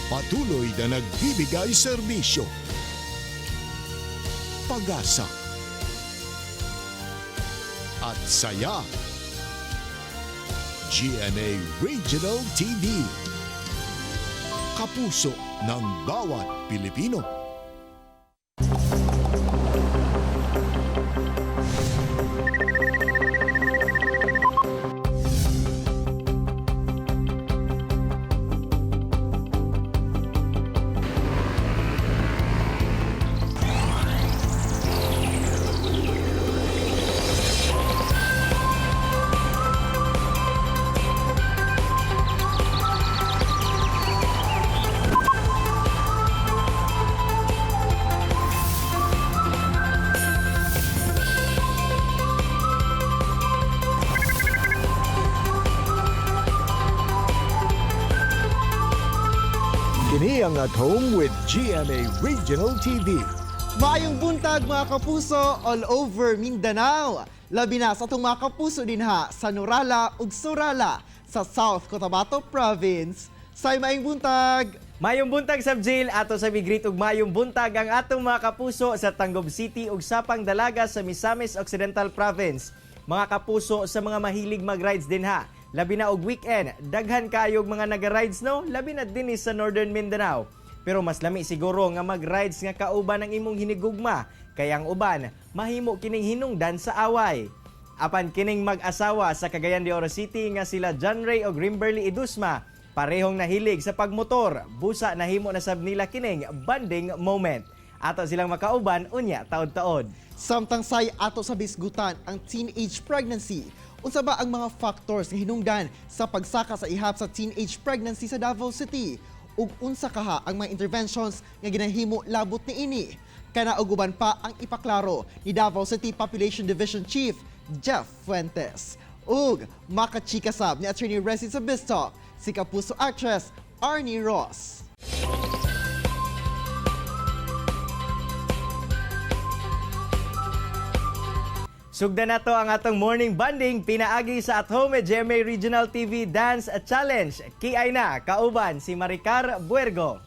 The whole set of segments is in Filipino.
Patuloy na nagbibigay serbisyo. Pag-asa at saya. GMA Regional TV. Kapuso ng bawat Pilipino. Kini ang At Home with GMA Regional TV. Maayong buntag mga kapuso all over Mindanao. Labi na sa itong mga kapuso din ha sa Nurala ug Surala sa South Cotabato Province. Say maayong buntag! Mayong buntag sa jail ato sa Migrit ug mayong buntag ang atong mga kapuso sa Tanggob City ug Sapang Dalaga sa Misamis Occidental Province. Mga kapuso sa mga mahilig mag-rides din ha. Labi na og weekend, daghan kayog mga naga-rides no, labi na din sa Northern Mindanao. Pero mas lami siguro nga mag-rides nga kauban ang imong hinigugma, kay ang uban mahimo kining hinungdan sa away. Apan kining mag-asawa sa Cagayan de Oro City nga sila John Ray ug Rimberly Idusma, parehong nahilig sa pagmotor, busa nahimo na sab nila kining bonding moment. Ato silang makauban unya taod-taod. Samtang say ato sa bisgutan ang teenage pregnancy. Unsa ba ang mga factors nga hinungdan sa pagsaka sa ihap sa teenage pregnancy sa Davao City? Ug unsa kaha ang mga interventions nga ginahimo labot niini? Kana og uban pa ang ipaklaro ni Davao City Population Division Chief Jeff Fuentes. Ug makachika sab ni Attorney Resi sa Bistalk, si kapuso actress Arnie Ross. Sugdan nato ang atong morning bonding pinaagi sa At Home with GMA Regional TV Dance Challenge. Kiay na kauban si Maricar Buergo.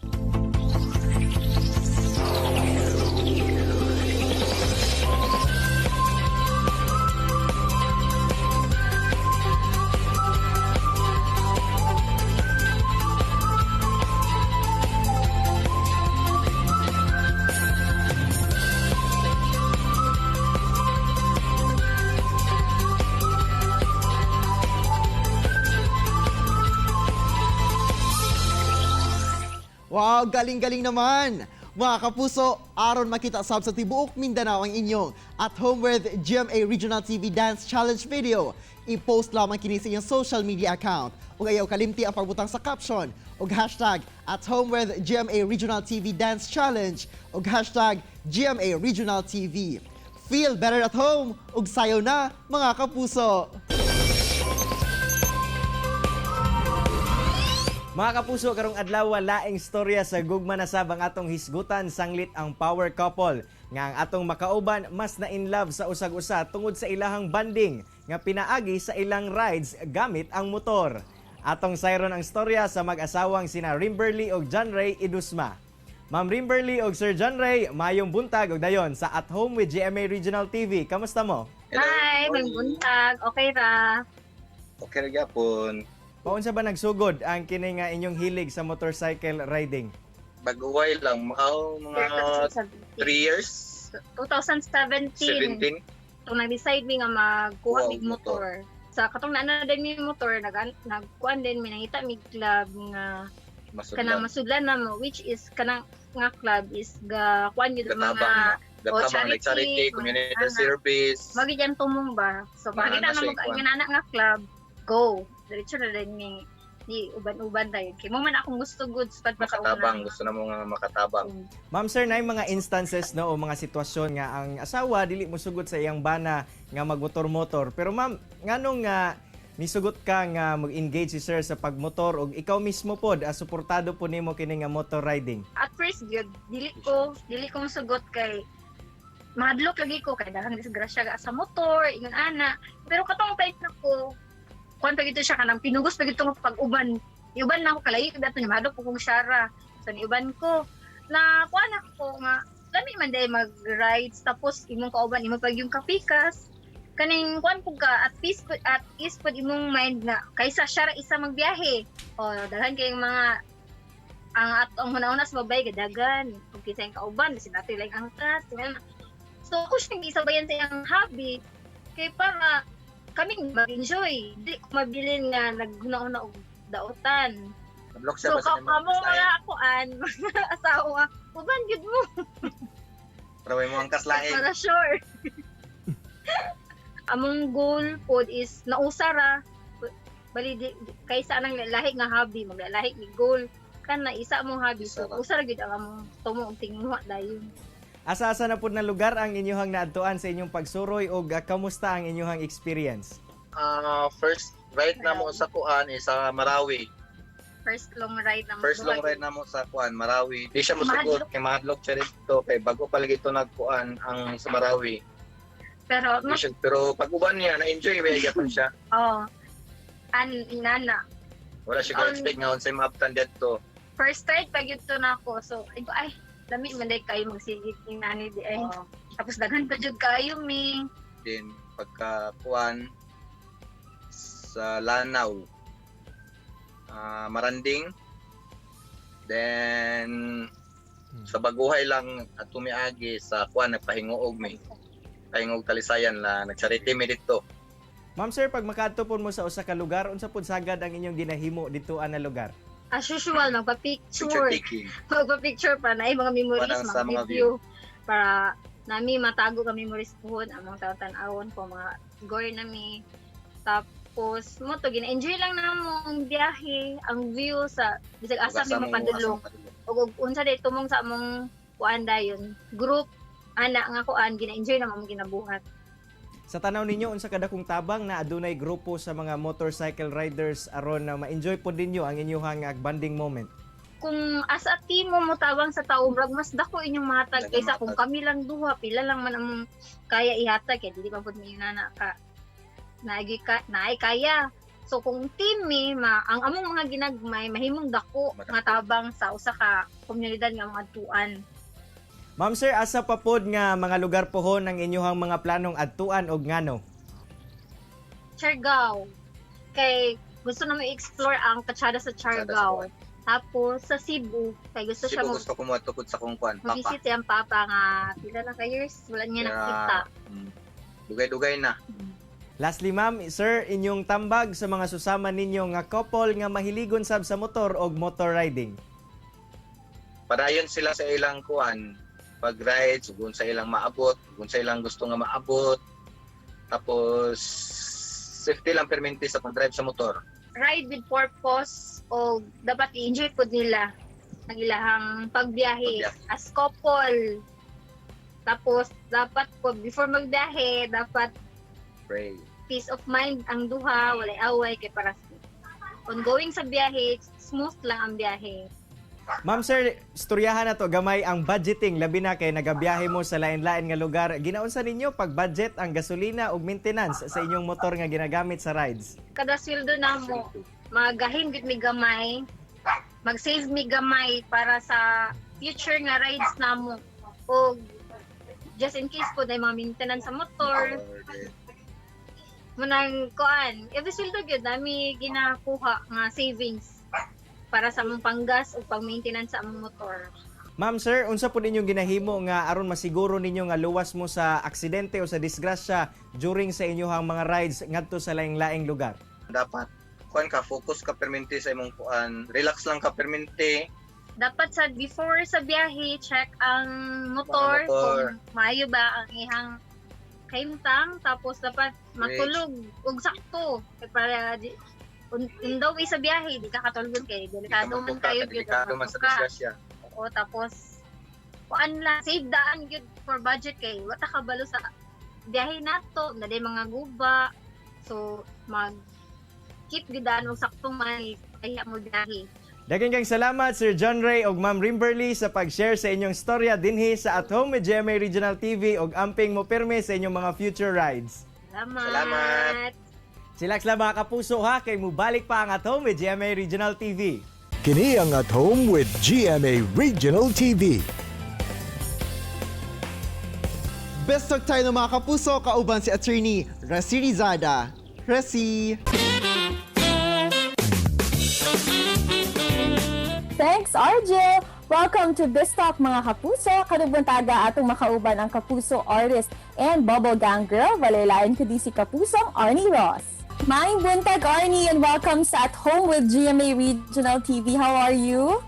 Wow, galing-galing naman! Mga kapuso, aron makita sab sa tibuok Mindanao ang inyong At Home with GMA Regional TV Dance Challenge video. I-post lamang kini sa inyong social media account. Ug ayaw kalimti ang pagbutang sa caption ug hashtag At Home with GMA Regional TV Dance Challenge ug hashtag GMA Regional TV. Feel better at home ug sayo na mga kapuso! Mga kapuso, karong adlaw laing storya sa gugma na sabang atong hisgutan sanglit ang power couple nga ang atong makauban mas na in love sa usag-usa tungod sa ilahang banding nga pinaagi sa ilang rides gamit ang motor. Atong sayron ang storya sa mag-asawang sina Rimberly ug John Ray Idusma. Ma'am Rimberly ug Sir John Ray, mayong buntag ug dayon sa At Home with GMA Regional TV. Kamusta mo? Hi, may buntag. Okay ra. Okay ra gyapon. Paunsa ba nagsugod ang kini nga inyong hilig sa motorcycle riding? Baguway lang, mga 3 years, 2017. 17. Kung nag-decide mi nga magkuha Wow, mig motor. Sa katong naana din mi motor, nagkuan din mi nangita mig club nga kanang masudlan na mo, which is kanang nga club is ga kuan gyud mga Gatabang like charity, community service. magigyan tumong ba. So pagkita na mo ang anak nga club, go. Diretso na din mi di uban-uban tayo. Kay mo man akong gusto goods pag Makatabang, gusto na mo nga makatabang. Ma'am sir, na mga instances no o mga sitwasyon nga ang asawa dili mo sugod sa iyang bana nga magmotor-motor. Pero ma'am, nganong nga nisugot ka nga mag-engage si sir sa pagmotor ug ikaw mismo pod suportado po nimo kini nga motor riding? At first gyud dili ko sugot kay madlok lagi ko kay daghang disgrasya ga sa motor ingon ana. Pero katong time na ko kung pa gito siya kanang pinugos pa gito pag-uban. Iuban na ako kalayo dato niya madok ko kung syara. So niuban ko na kuan ako nga lami man day mag-rides tapos imong kauban imo pag yung kapikas kaning kuan pug ka at least pud imong mind nga kaysa siya ra isa magbiyahe. O daghan kay mga ang atong una-una sa babay gadagan kung kinsa yung kauban kasi natin lang angkas. So ako siya isabayan sa iyang hobby kay para kaming mag-enjoy. Di ko mabilin nga naguna-una og daotan. Nablok siya So ba sa kamo mga akuan, mga asawa, uban gyud mo Para may mga kaslain. para sure. Among goal pod is nausara bali kaysa anang lahi nga hobby maglalahi ni goal kana isa among hobby so Isa ra. usara gyud ang among tumo og tingwa dayon. Asa-asa na pud na lugar ang inyong naadtuan sa inyong pagsuroy o kamusta ang inyong experience? First ride na mo sa kuan is sa Marawi. First long ride na First long ride na mo sa kuan Marawi. Di siya mosugot kay mahadlok siya dito kay bago pa lagi ito nagkuan ang sa Marawi. pero Pero pag uban niya na-enjoy ba gyapon siya. inana Wala siya ka-expect nga unsay maaptan dito. first ride pag yun to na ako so ay lami man day kayo magsigit ni nani di ay tapos daghan pa jud kayo mi Then pagka kuan sa Lanao, Maranding, then sa Baguhay lang at tumiagi sa kuan nagpahingoog mi. Pahingog Talisayan la nagsariti mi dito. Ma'am sir, pag makadto po mo sa usa ka lugar, unsa pud sagad ang inyong ginahimo dito na lugar? as usual Picture magpa-picture taking. magpa-picture para na mga memories Parang sa mga mag-video para nami matago ka memories po among tan-awon po mga gore nami tapos mo to gina-enjoy lang namong biyahe ang view sa bisag asa mi mapadulong ug unsa day tumong sa among kuan dayon group ana nga kuan gina-enjoy na among ginabuhat. Sa tanaw ninyo, unsa kada kung tabang na adunay grupo sa mga motorcycle riders aron na ma-enjoy po ninyo ang inyong bonding moment? Kung as a team mo mutawang sa tao brag mas dako inyong mahatag Dagang kaysa kung mahatag. kami lang duha pila lang man ang kaya ihatag kay dili pa pud mi na ka naay kaya. So kung team mi ang among mga ginagmay mahimong dako nga tabang sa usa ka komunidad nga mga tuan. Ma'am sir, asa pa pod nga mga lugar pohon ang inyong mga planong adtuan og ngano? Siargao. Kay gusto na mo i-explore ang Kachada sa Siargao. Tapos sa Cebu, kay gusto siya Sibo gusto ko mo tukod sa kung kuan papa. mag-visit yung papa nga pila na ka years wala niya nakita. Dugay-dugay na. Lastly ma'am, sir, inyong tambag sa mga susama ninyo nga couple nga mahiligon sab sa motor og motor riding. Padayon sila sa ilang kuan pag-rides, kung sa ilang maabot, kung sa ilang gusto nga maabot. Tapos safety lang perminti sa pag-drive sa motor. Ride with purpose o dapat i-enjoy po nila ang ilahang pagbiyahe as couple. Tapos dapat po before magbiyahe dapat Pray. peace of mind ang duha, walay away kay para ongoing sa biyahe, smooth lang ang biyahe. Ma'am sir, istoryahan na to gamay ang budgeting labi na kay nagabiyahe mo sa lain-lain nga lugar. Ginaunsa ninyo pag budget ang gasolina ug maintenance sa inyong motor nga ginagamit sa rides? Kada sweldo namo magahin gid mi gamay, mag-save mi gamay para sa future nga rides namo. O just in case po na mga maintenance sa motor, munang kuan, every sweldo gyud nami ginakuha nga savings para sa among panggas o pang-maintenance sa among motor. Ma'am sir, unsa po ninyong ginahimo nga aron masiguro ninyo nga luwas mo sa aksidente o sa disgrasya during sa inyong mga rides ngadto sa laing-laing lugar? Dapat kuan ka, focus ka perminti sa imong kuan. Relax lang ka perminti. Dapat sa before sa biyahe, check ang motor, Mga motor. kung maayo ba ang ihang kaimtang, tapos dapat matulog ug sakto kay para in the way sa biyahe di ka katulog kay delikado man kayo gyud Delikado man sa disgrasya. o tapos kuan lang save daan gyud for budget kay wata ka balo sa biyahe nato na mga guba so mag keep gyud daan og saktong may kaya mo biyahe. Daghang salamat Sir John Ray ug Ma'am Rimberly sa pag-share sa inyong storya dinhi sa At Home with GMA Regional TV ug amping mo pirmi sa inyong mga future rides. Salamat. Chillax lang mga kapuso ha, kay mubalik pa ang At Home with GMA Regional TV. Kini ang At Home with GMA Regional TV. Best talk tayo ng mga kapuso, kauban si Attorney Resi Rizada. Resi! Thanks, RJ! Welcome to Biz Talk mga kapuso. Kanugbuntaga atong makauban ang kapuso artist and bubble gang girl. Valelayan ko di si kapusong Arnie Ross. Maing buntag, Arnie, and welcome sa At Home with GMA Regional TV. How are you?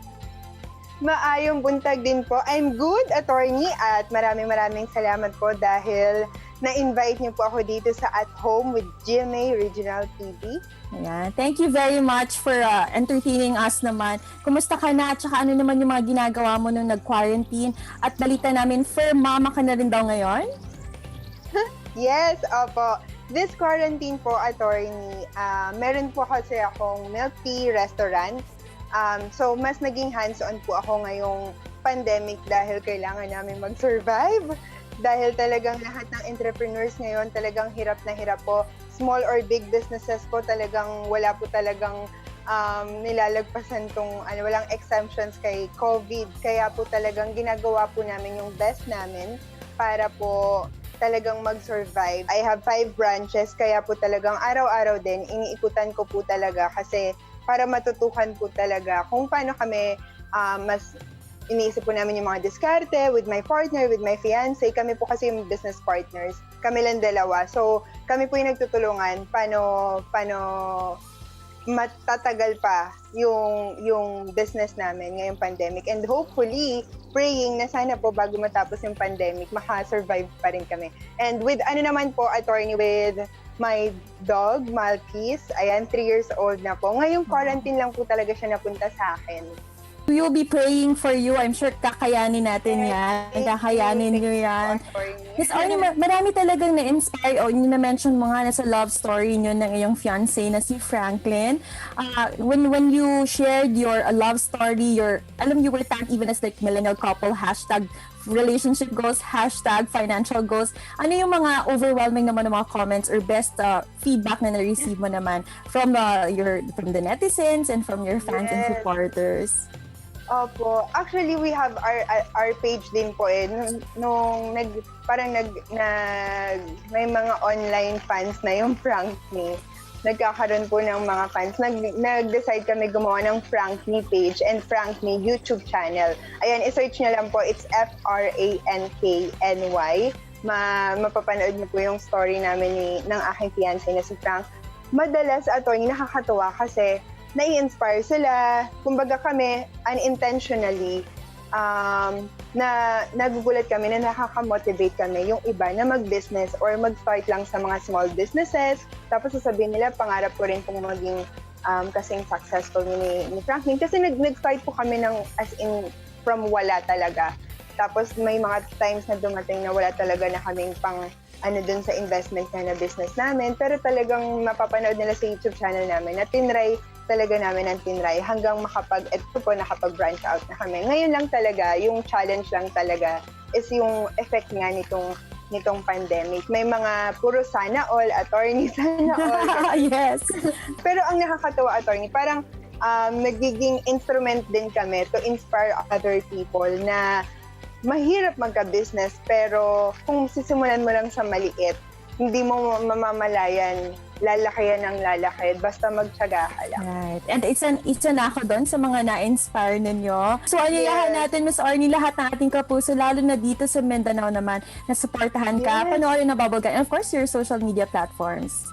Maayong buntag din po. I'm good, attorney, at maraming salamat po dahil na-invite niyo po ako dito sa At Home with GMA Regional TV. Ayan. Thank you very much for entertaining us naman. Kumusta ka na? At saka ano naman yung mga ginagawa mo nung nag-quarantine? At balita namin, firm mama ka na rin daw ngayon? Yes, opo. This quarantine po, attorney, meron po kasi akong milk tea restaurant. So, mas naging hands-on po ako ngayong pandemic dahil kailangan namin mag-survive. Dahil talagang lahat ng entrepreneurs ngayon talagang hirap na hirap po. Small or big businesses po talagang wala po talagang nilalagpasan tong walang exemptions kay COVID. Kaya po talagang ginagawa po namin yung best namin para po talagang mag-survive. I have 5 branches kaya po talagang araw-araw din iniikutan ko po talaga kasi para matutukan po talaga kung paano kami mas iniisip po namin yung mga diskarte with my partner, with my fiancé. Kami po kasi yung business partners. Kami lang dalawa. So, kami po yung nagtutulungan paano matatagal pa yung business namin ngayong pandemic. And hopefully, praying na sana po bago matapos yung pandemic, maka-survive pa rin kami. And with naman po, attorney, with my dog, Maltese, ayan, 3 years old na po. Ngayong quarantine lang po talaga siya napunta sa akin. We will be praying for you. I'm sure kakayanin natin yan. Kakayanin nyo yan. Miss Arnie, marami talagang na-inspire o na-mention mo nga na sa love story nyo ng iyong fiancé na si Franklin. When you shared your love story, you were tagged even as like millennial couple, hashtag relationship goals, hashtag financial goals. Ano yung mga overwhelming naman ng mga comments or best feedback na na-receive mo naman from the netizens and from your fans and supporters? Opo. Actually, we have our page din po nung may mga online fans na yung Frank Me. Nagkakaroon po ng mga fans. Nag-decide kami gumawa ng Frank Me page and Frank Me YouTube channel. Ayan, i-search nyo lang po. It's FRANKNY. Mapapanood niyo po yung story namin ng aking fiancé na si Frank. Madalas, attorney, nakakatuwa kasi nai-inspire sila. Kumbaga kami, unintentionally, nagugulat kami na nakaka-motivate kami yung iba na mag-business or mag-start lang sa mga small businesses. Tapos sasabihin nila, pangarap ko rin pong maging kasing successful ni Franklin. Kasi nag-start po kami as in from wala talaga. Tapos may mga times na dumating na wala talaga na kaming pang dun sa investment na business namin. Pero talagang mapapanood nila sa YouTube channel namin na tinry talaga namin ang tinry hanggang nakapag-branch out na kami. Ngayon lang talaga, yung challenge lang talaga is yung effect nga nitong pandemic. May mga puro sana all, attorney, sana all. Yes. Pero ang nakakatawa, attorney, parang nagiging instrument din kami to inspire other people na mahirap magka-business pero kung sisimulan mo lang sa maliit, hindi mo mamamalayan, lalaki yan ng lalaki, basta magtiyaga ka lang. Right. And isa na ako doon sa mga na-inspire ninyo. So, anyayahan natin, Ms. Arnie, lahat ng ating kapuso, lalo na dito sa Mindanao naman, na supportahan ka, panoorin na Bubble Gang, and of course, your social media platforms.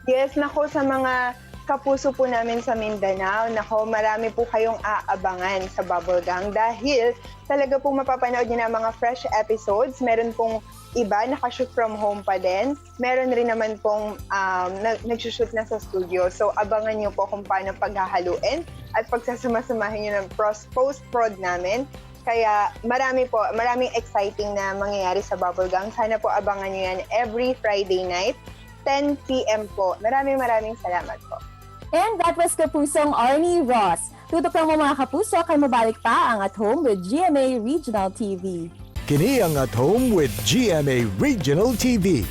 Yes, nako, sa mga kapuso po namin sa Mindanao, nako, marami po kayong aabangan sa Bubble Gang dahil talaga pong mapapanood niyo na mga fresh episodes. Meron pong iba, nakashoot from home pa din. Meron rin naman pong nagsushoot na sa studio. So, abangan niyo po kung paano paghahaluin at pagsasama-samahin niyo ng post-prod namin. Kaya maraming exciting na mangyayari sa Bubble Gang. Sana po abangan niyo yan every Friday night, 10 p.m. po. Maraming salamat po. And that was Kapusong Arnie Ross. Tutok lang mo mga kapuso, kay mabalik pa ang At Home with GMA Regional TV. Kini ang At Home with GMA Regional TV.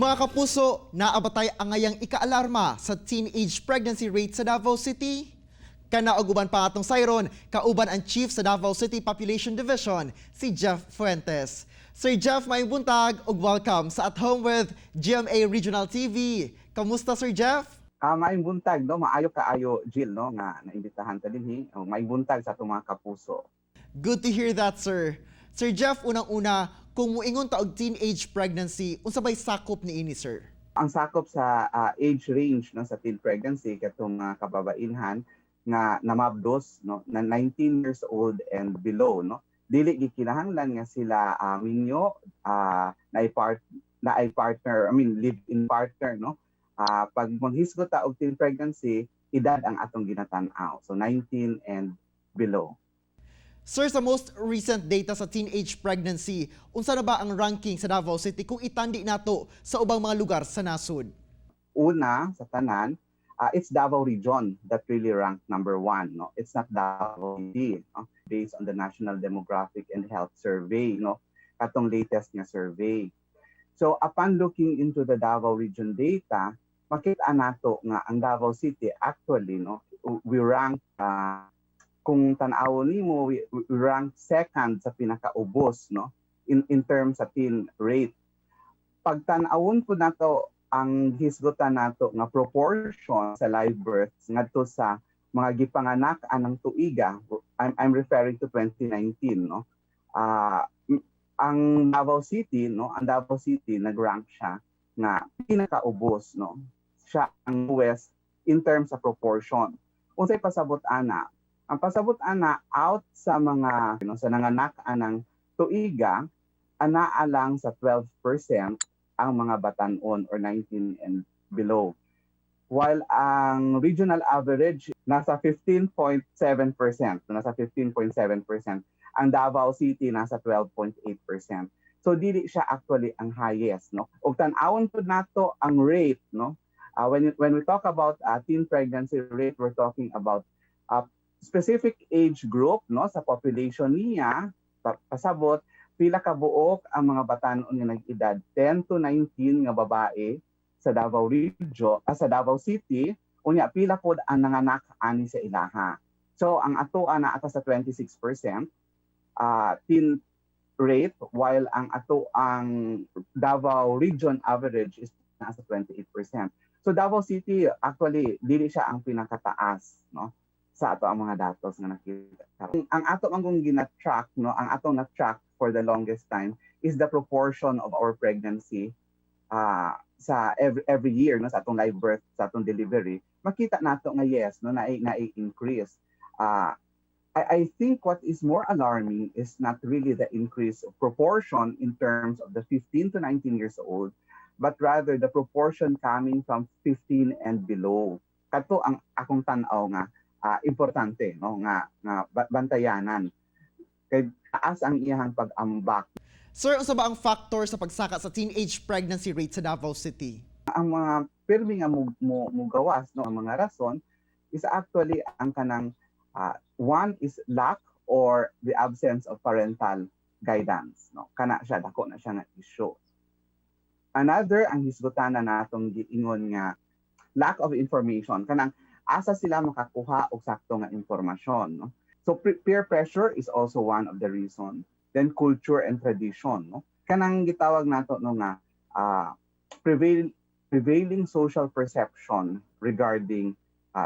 Mga kapuso, naabatay ang ngayang ikaalarma sa teenage pregnancy rate sa Davao City. Kanauguban pa atong sayron, kauban ang chief sa Davao City Population Division, si Jeff Fuentes. Sir Jeff, maayong buntag ug welcome sa At Home with GMA Regional TV. Kamusta, Sir Jeff? Maayong buntag, no? Maayo kaayo, Jill, no? Nga naimbitahan ta dinhi. Maayong buntag sa atong mga kapuso. Good to hear that, sir. Sir Jeff, unang-una, kung muingon ta og teenage pregnancy, unsa bay sakop niini, sir? Ang sakop sa age range no sa teen pregnancy katong kababainhan nga namabdos no na 19 years old and below no. Dili gikinahanglan nga sila minyo na ay partner, live-in partner no. Pag manghisgot ta og teen pregnancy, edad ang atong ginatan-aw. So 19 and below. Sir, sa most recent data sa teenage pregnancy, unsa na ba ang ranking sa Davao City kung itandi nato sa ubang mga lugar sa nasud? Una, sa tanan, it's Davao Region that really ranked number 1. No? It's not Davao City, no? Based on the National Demographic and Health Survey, no? Katong latest nga survey. So upon looking into the Davao Region data, makita nato nga ang Davao City actually, no, we rank kung tan-awon nimo, we rank second sa pinakaubos no in terms sa teen rate. Pag tan-awon po nato ang hisgutan nato nga proportion sa live births ngadto sa mga gipanganak anang tuiga, I'm referring to 2019 no. Ang Davao City no, ang Davao City nag-rank siya nga pinakaubos no. Siya ang lowest in terms sa proportion. Unsay pasabot ana? Ang pasabot ana out sa mga sa nanganak anang tuiga, anaa lang sa 12% ang mga batanon or 19 and below. While ang regional average nasa 15.7%, nasa 15.7%, ang Davao City nasa 12.8%. So dili siya actually ang highest no. Ug tan-awon pud nato ang rate no. When we talk about teen pregnancy rate, we're talking about specific age group no sa population niya. Pasabot pila ka buok ang mga batanon nga nag-edad 10 to 19 nga babae sa Davao Region, sa Davao City, unya pila pod ang nanganak ani sa ilaha. So ang atoa na ata sa 26% teen rate, while ang Davao Region average is nasa 28%. So Davao City actually dili siya ang pinakataas no sa ato ang mga datos nga nakita. Ang ato ang gina-track no, ang ato na-track for the longest time is the proportion of our pregnancy sa every year no sa atong live birth, sa atong delivery. Makita nato nga yes no na increase. I think what is more alarming is not really the increase of proportion in terms of the 15 to 19 years old, but rather the proportion coming from 15 and below. Kato ang akong tan-aw nga importante no nga bantayanan kay taas ang iyang pag-ambak. Sir, unsa ba ang factor sa pagsaka sa teenage pregnancy rate sa Davao City? Ang mga pirmi nga mugawas no ang mga rason is actually ang kanang one is lack or the absence of parental guidance no. Kana siya dako na siya nga issue. Another ang hisgutanan natong giingon nga lack of information, kanang asa sila makakuha og sakto nga impormasyon no. So peer pressure is also one of the reason. Then culture and tradition no. Kanang gitawag nato no nga prevailing social perception regarding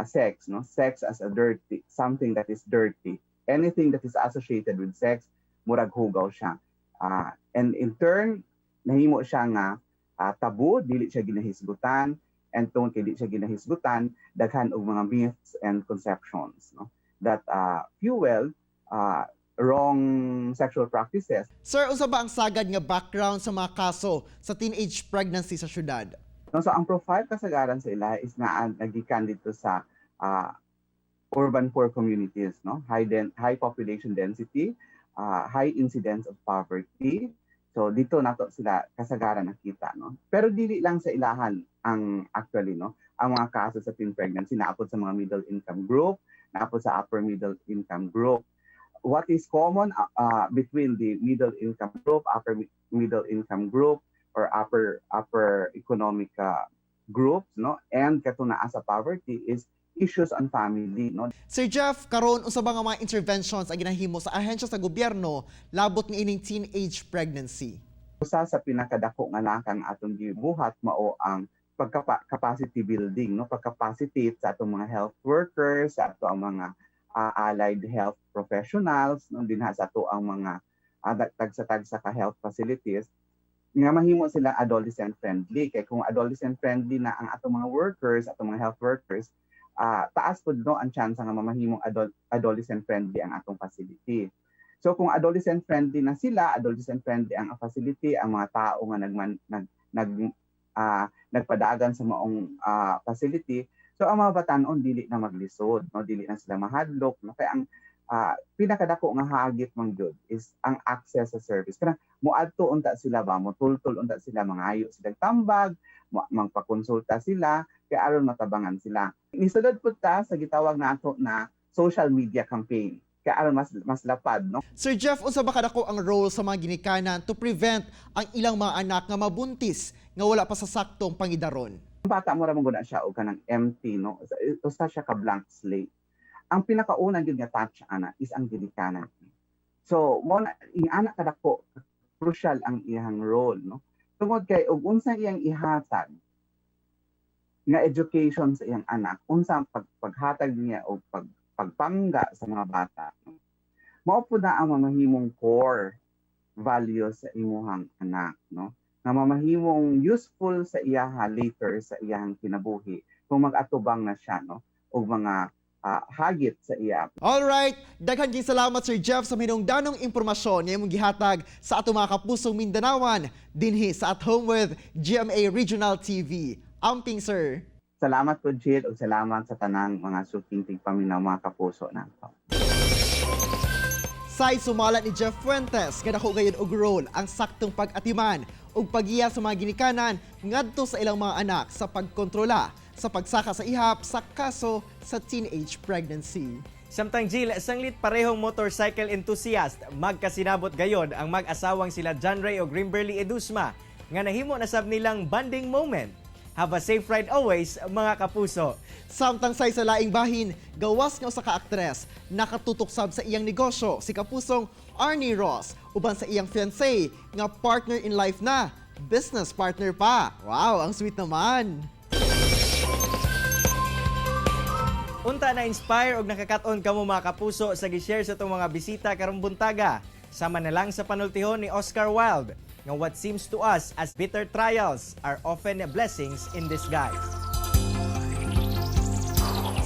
sex no. Sex as a dirty, something that is dirty. Anything that is associated with sex murag hugaw siya. And in turn nahimo siya nga tabu, dili siya ginahisgutan. And tungod kay di siya ginahisgutan, daghan og mga myths and conceptions no that fuel wrong sexual practices. Sir, unsa ba ang sagad nga background sa mga kaso sa teenage pregnancy sa syudad? No, so ang profile kasagaran sa ila is nagikan dito sa urban poor communities no, high population density, high incidence of poverty. So dito nato sila kasagaran nakita no. Pero dili lang sa ilahan ang actually no, ang mga kaso sa teen pregnancy naapod sa mga middle income group, naapod sa upper middle income group. What is common between the middle income group, upper middle income group, or upper economic groups, no, and katunaa sa poverty is issues on family, no. Sir Jeff, karon unsa ba nga mga interventions ang ginahimo sa ahensya sa gobyerno labot nga ining teenage pregnancy? Usa sa pinakadako nga lakang atong gibuhat mao ang capacity building, no, pagcapacitate sa atong mga health workers, sa ato ang mga allied health professionals, no, dinha sa ato ang mga tagsa-tagsa ka health facilities nga mahimo sila adolescent friendly. Kay kung adolescent friendly na ang atong mga workers, atong mga health workers, taas pud no ang chance nga mamahimong adolescent friendly ang atong facility. So kung adolescent friendly na sila, adolescent friendly ang facility, ang mga tao nga nagpadagan sa maong facility, so ang mga batanon dili na maglisod, no, dili na sila mahadlok, no. Kaya ang pinakadako nga hagit man gyud is ang access sa service. Kana moadto unta sila ba, motultol unta sila, mangayo sila tambag, magpakonsulta sila kay aron matabangan sila. Nisulod pud ta sa gitawag nato na social media campaign kay aron mas lapad, no. Sir Jeff, unsa ba kadako ang role sa mga ginikanan to prevent ang ilang mga anak nga mabuntis nga wala pa sa saktong pangidaron? Ang bata mo ra mong guna siya og kanang empty, no. Usa siya ka blank slate. Ang pinakauna gyud nga touch ana is ang ginikanan. So mo na ing anak kadako crucial ang iyang role, no. Tungod kay og unsa iyang ihatag nga education sa iyang anak, unsa paghatag niya og pagpangga sa mga bata, no? Mao pud na ang mamahimong core values sa imuhang anak, no, nga mamahimong useful sa iyaha later sa iyang kinabuhi kung mag-atubang na siya, no, og mga hagit sa iya. Alright, daghan kay salamat Sir Jeff sa hinungdanong impormasyon nga imong gihatag sa ato mga kapusong Mindanawan dinhi sa At Home with GMA Regional TV. Amping sir. Salamat po, Jill, ug salamat sa tanang mga suking paminaw mga kapuso nato. Say sumala ni Jeff Fuentes nga dako gayud og role ang saktong pag-atiman ug paggiya sa mga ginikanan ngadto sa ilang mga anak sa pagkontrola sa pagsaka sa ihap sa kaso sa teenage pregnancy. Samtang Jill, sanglit parehong motorcycle enthusiast, magkasinabot gayon ang mag-asawang sila John Ray o Grimberly Edusma nga nahimo na sab nilang bonding moment. Have a safe ride always, mga kapuso. Samtang say sa laing bahin, gawas nga usa ka aktres, nakatutok sab sa iyang negosyo si kapusong Arnie Ross uban sa iyang fiancé nga partner in life na, business partner pa. Wow, ang sweet naman. Unta na inspire og nakakaton kamo mga kapuso sa gi-share sa itong mga bisita karong buntaga. Sama na lang sa panultihon ni Oscar Wilde nga what seems to us as bitter trials are often blessings in disguise.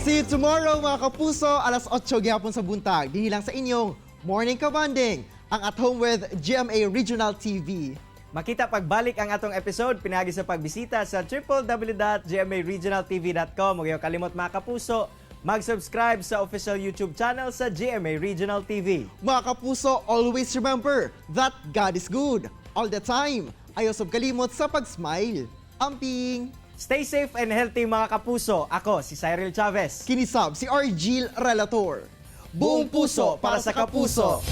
See you tomorrow mga kapuso, alas 8 gyapon sa buntag. Dinhi lang sa inyong Morning Kabanding, ang At Home with GMA Regional TV. Makita pagbalik ang atong episode pinagi sa pagbisita sa www.gmaregionaltv.com. Huwag kalimot mga kapuso, mag-subscribe sa official YouTube channel sa GMA Regional TV. Mga kapuso, always remember that God is good all the time. Ayaw sab kalimot sa pag-smile. Amping! Stay safe and healthy mga kapuso. Ako si Cyril Chavez. Kinisab si Argil Relator. Buong puso para sa kapuso!